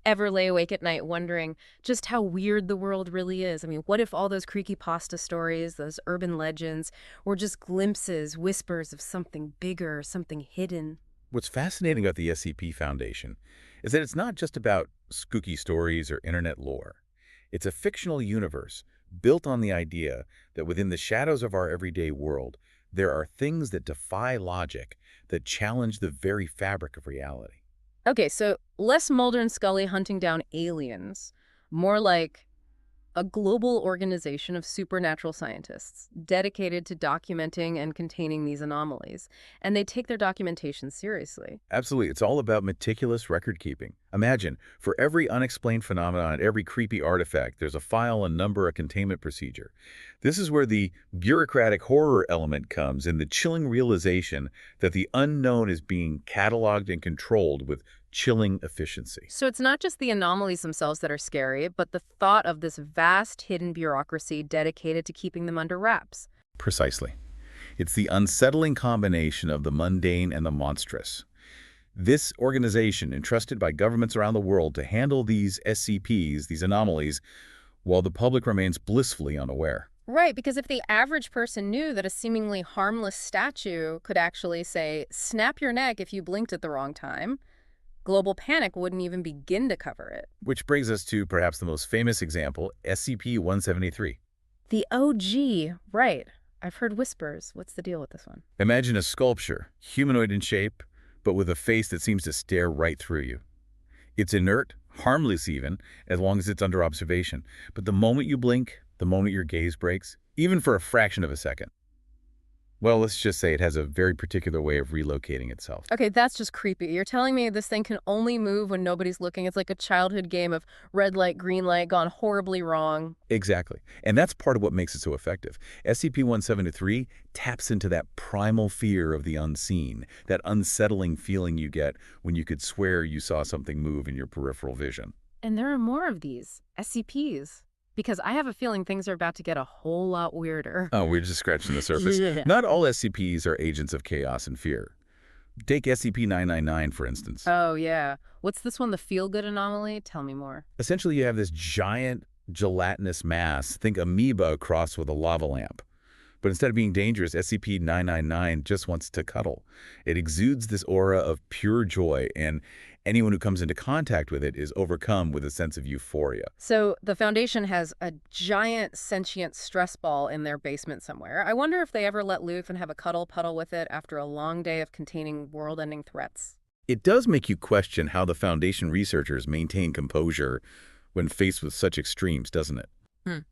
Ever lay awake at night wondering just how weird the world really is? I mean, what if all those creepypasta stories, those urban legends, were just glimpses, whispers of something bigger, something hidden? What's fascinating about the SCP Foundation is that it's not just about spooky stories or internet lore. It's a fictional universe built on the idea that within the shadows of our everyday world, there are things that defy logic, that challenge the very fabric of reality. Okay, so less Mulder and Scully hunting down aliens, more like a global organization of supernatural scientists dedicated to documenting and containing these anomalies. And they take their documentation seriously. Absolutely, it's all about meticulous record keeping. Imagine, for every unexplained phenomenon, every creepy artifact, there's a file, a number, a containment procedure. This is where the bureaucratic horror element comes in the chilling realization that the unknown is being cataloged and controlled with chilling efficiency. So it's not just the anomalies themselves that are scary, but the thought of this vast hidden bureaucracy dedicated to keeping them under wraps. Precisely. It's the unsettling combination of the mundane and the monstrous. This organization, entrusted by governments around the world to handle these SCPs, these anomalies, while the public remains blissfully unaware. Right, because if the average person knew that a seemingly harmless statue could actually say, snap your neck if you blinked at the wrong time, global panic wouldn't even begin to cover it. Which brings us to perhaps the most famous example, SCP-173. The OG, right. I've heard whispers. What's the deal with this one? Imagine a sculpture, humanoid in shape, but with a face that seems to stare right through you. It's inert, harmless even, as long as it's under observation. But the moment you blink, the moment your gaze breaks, even for a fraction of a second, well, let's just say it has a very particular way of relocating itself. Okay, that's just creepy. You're telling me this thing can only move when nobody's looking. It's like a childhood game of red light, green light gone horribly wrong. Exactly. And that's part of what makes it so effective. SCP-173 taps into that primal fear of the unseen, that unsettling feeling you get when you could swear you saw something move in your peripheral vision. And there are more of these SCPs. Because I have a feeling things are about to get a whole lot weirder. Oh, we're just scratching the surface. Yeah. Not all SCPs are agents of chaos and fear. Take SCP-999, for instance. Oh, yeah. What's this one, the feel-good anomaly? Tell me more. Essentially, you have this giant gelatinous mass, think amoeba crossed with a lava lamp. But instead of being dangerous, SCP-999 just wants to cuddle. It exudes this aura of pure joy, and anyone who comes into contact with it is overcome with a sense of euphoria. So the Foundation has a giant sentient stress ball in their basement somewhere. I wonder if they ever let loose and have a cuddle puddle with it after a long day of containing world-ending threats. It does make you question how the Foundation researchers maintain composure when faced with such extremes, doesn't it?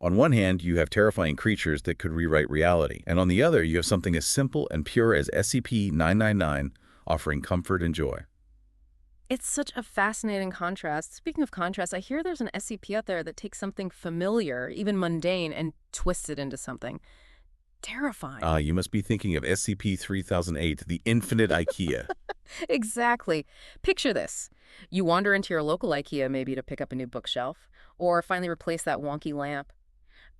On one hand, you have terrifying creatures that could rewrite reality, and on the other, you have something as simple and pure as SCP-999 offering comfort and joy. It's such a fascinating contrast. Speaking of contrast, I hear there's an SCP out there that takes something familiar, even mundane, and twists it into something terrifying. You must be thinking of SCP-3008, the Infinite IKEA. Exactly. Picture this. You wander into your local IKEA maybe to pick up a new bookshelf, or finally replace that wonky lamp.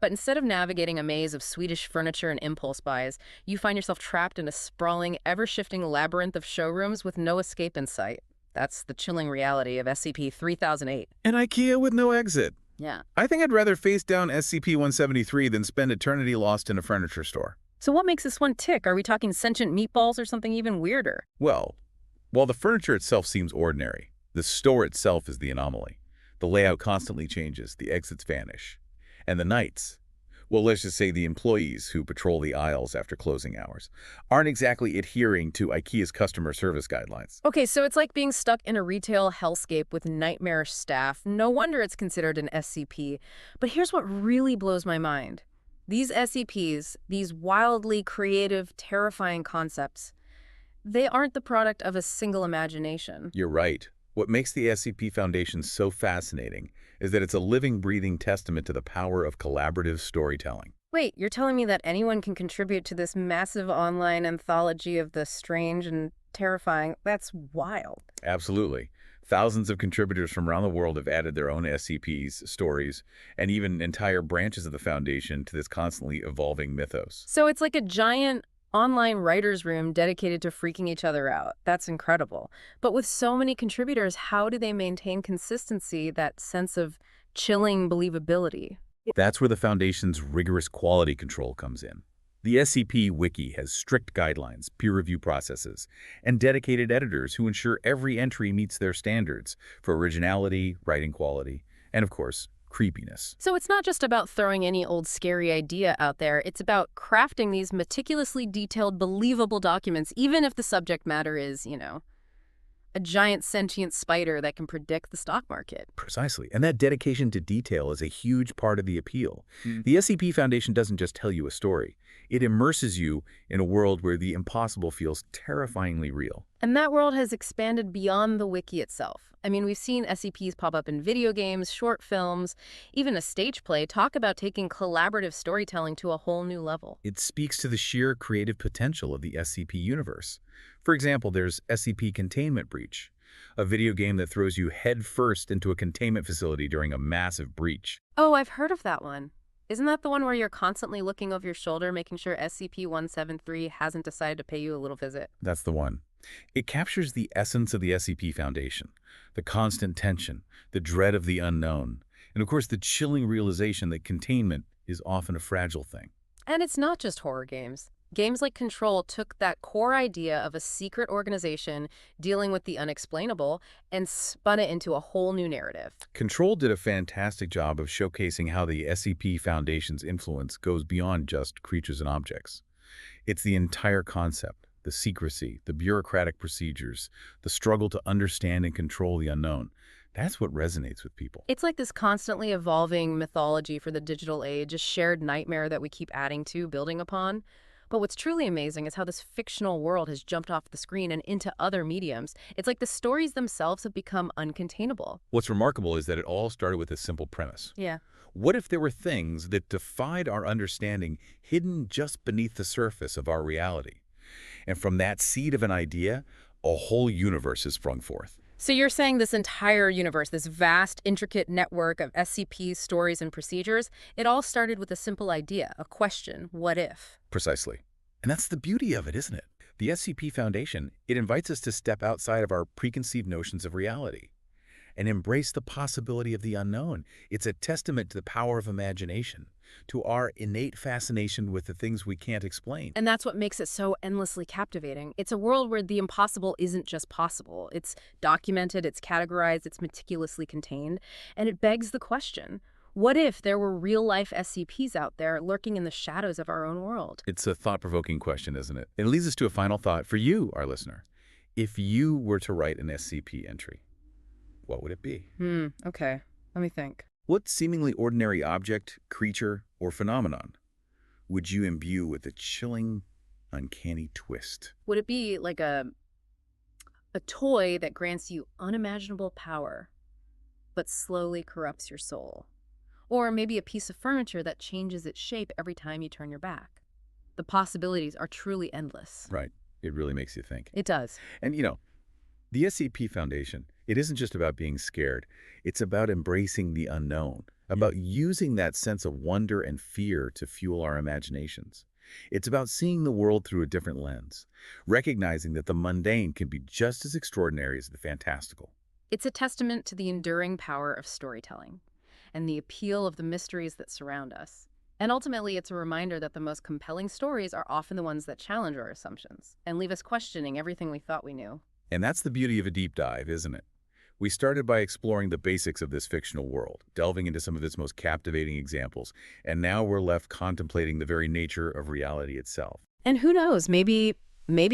But instead of navigating a maze of Swedish furniture and impulse buys, you find yourself trapped in a sprawling, ever-shifting labyrinth of showrooms with no escape in sight. That's the chilling reality of SCP-3008. An IKEA with no exit. Yeah. I think I'd rather face down SCP-173 than spend eternity lost in a furniture store. So what makes this one tick? Are we talking sentient meatballs or something even weirder? Well, while the furniture itself seems ordinary, the store itself is the anomaly. The layout constantly changes, the exits vanish. And the nights, well, let's just say the employees who patrol the aisles after closing hours, aren't exactly adhering to IKEA's customer service guidelines. Okay, so it's like being stuck in a retail hellscape with nightmarish staff. No wonder it's considered an SCP. But here's what really blows my mind. These SCPs, these wildly creative, terrifying concepts, they aren't the product of a single imagination. You're right. What makes the SCP Foundation so fascinating is that it's a living, breathing testament to the power of collaborative storytelling. Wait, you're telling me that anyone can contribute to this massive online anthology of the strange and terrifying? That's wild. Absolutely. Thousands of contributors from around the world have added their own SCPs, stories, and even entire branches of the Foundation to this constantly evolving mythos. So it's like a giant online writers' room dedicated to freaking each other out. That's incredible. But with so many contributors, how do they maintain consistency, that sense of chilling believability? That's where the Foundation's rigorous quality control comes in. The SCP Wiki has strict guidelines, peer review processes, and dedicated editors who ensure every entry meets their standards for originality, writing quality, and of course, creepiness. So it's not just about throwing any old scary idea out there. It's about crafting these meticulously detailed, believable documents, even if the subject matter is, a giant sentient spider that can predict the stock market. Precisely. And that dedication to detail is a huge part of the appeal. The SCP Foundation doesn't just tell you a story. It immerses you in a world where the impossible feels terrifyingly real. And that world has expanded beyond the wiki itself. I mean, we've seen SCPs pop up in video games, short films, even a stage play. Talk about taking collaborative storytelling to a whole new level. It speaks to the sheer creative potential of the SCP universe. For example, there's SCP Containment Breach, a video game that throws you headfirst into a containment facility during a massive breach. Oh, I've heard of that one. Isn't that the one where you're constantly looking over your shoulder, making sure SCP-173 hasn't decided to pay you a little visit? That's the one. It captures the essence of the SCP Foundation, the constant tension, the dread of the unknown, and of course the chilling realization that containment is often a fragile thing. And it's not just horror games. Games like Control took that core idea of a secret organization dealing with the unexplainable and spun it into a whole new narrative. Control did a fantastic job of showcasing how the SCP Foundation's influence goes beyond just creatures and objects. It's the entire concept, the secrecy, the bureaucratic procedures, the struggle to understand and control the unknown. That's what resonates with people. It's like this constantly evolving mythology for the digital age, a shared nightmare that we keep adding to, building upon. But what's truly amazing is how this fictional world has jumped off the screen and into other mediums. It's like the stories themselves have become uncontainable. What's remarkable is that it all started with a simple premise. Yeah. What if there were things that defied our understanding hidden just beneath the surface of our reality? And from that seed of an idea, a whole universe has sprung forth. So you're saying this entire universe, this vast, intricate network of SCP stories and procedures, it all started with a simple idea, a question: what if? Precisely. And that's the beauty of it, isn't it? The SCP Foundation, it invites us to step outside of our preconceived notions of reality and embrace the possibility of the unknown. It's a testament to the power of imagination, to our innate fascination with the things we can't explain. And that's what makes it so endlessly captivating. It's a world where the impossible isn't just possible. It's documented, it's categorized, it's meticulously contained, and it begs the question: what if there were real-life SCPs out there lurking in the shadows of our own world? It's a thought-provoking question, isn't it? It leads us to a final thought for you, our listener. If you were to write an SCP entry, what would it be? Okay. Let me think. What seemingly ordinary object, creature, or phenomenon would you imbue with a chilling, uncanny twist? Would it be like a toy that grants you unimaginable power, but slowly corrupts your soul? Or maybe a piece of furniture that changes its shape every time you turn your back? The possibilities are truly endless. Right. It really makes you think. It does. And the SCP Foundation, it isn't just about being scared. It's about embracing the unknown, about using that sense of wonder and fear to fuel our imaginations. It's about seeing the world through a different lens, recognizing that the mundane can be just as extraordinary as the fantastical. It's a testament to the enduring power of storytelling and the appeal of the mysteries that surround us. And ultimately, it's a reminder that the most compelling stories are often the ones that challenge our assumptions and leave us questioning everything we thought we knew. And that's the beauty of a deep dive, isn't it? We started by exploring the basics of this fictional world, delving into some of its most captivating examples, and now we're left contemplating the very nature of reality itself. And who knows, maybe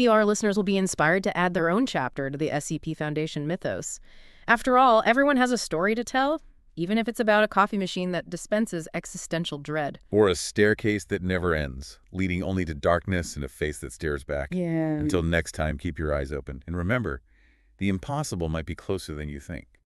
our listeners will be inspired to add their own chapter to the SCP Foundation mythos. After all, everyone has a story to tell, even if it's about a coffee machine that dispenses existential dread. Or a staircase that never ends, leading only to darkness and a face that stares back. Yeah. Until next time, keep your eyes open. And remember, the impossible might be closer than you think.